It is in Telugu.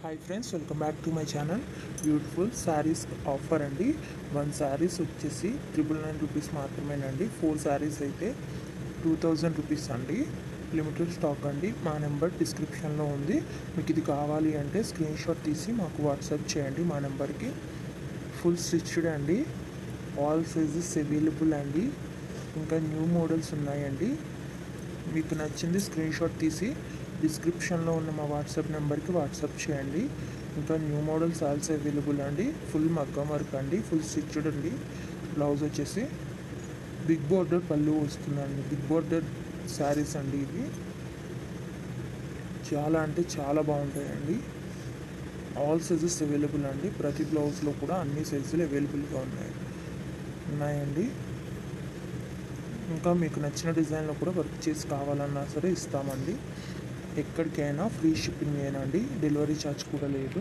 Hi friends, welcome back to my channel. Beautiful saris offer అండి. 1 శారీస్ వచ్చేసి 999 రూపీస్ మాత్రమేనండి. 4 శారీస్ అయితే 2000 రూపీస్ అండి. లిమిటెడ్ స్టాక్ అండి. మా నెంబర్ డిస్క్రిప్షన్లో ఉంది. మీకు ఇది కావాలి అంటే స్క్రీన్ షాట్ తీసి మాకు వాట్సాప్ చేయండి మా నెంబర్కి. ఫుల్ స్టిచ్డ్ అండి. ఆల్ సైజెస్ అవైలబుల్ అండి. ఇంకా న్యూ మోడల్స్ ఉన్నాయండి. మీకు నచ్చింది స్క్రీన్ షాట్ తీసి డిస్క్రిప్షన్లో ఉన్న మా వాట్సాప్ నెంబర్కి వాట్సాప్ చేయండి. ఇంకా న్యూ మోడల్స్ ఆల్సో అవైలబుల్ అండి. ఫుల్ మగ్గం వర్క్ అండి, ఫుల్ స్టిచ్డ్ అండి. బ్లౌజ్ వచ్చేసి బిగ్ బోర్డర్ పళ్ళు వస్తుందండి. బిగ్ బోర్డర్ శారీస్ అండి ఇవి. చాలా అంటే చాలా బాగుంటాయండి. ఆల్ సైజెస్ అవైలబుల్ అండి. ప్రతి బ్లౌజ్లో కూడా అన్ని సైజులు అవైలబుల్గా ఉన్నాయండి. ఇంకా మీకు నచ్చిన డిజైన్లో కూడా వర్క్ చేసి కావాలన్నా సరే ఇస్తామండి. ఎక్కడికైనా ఫ్రీ షిప్పింగ్ ఏనండి. డెలివరీ ఛార్జ్ కూడా లేదు.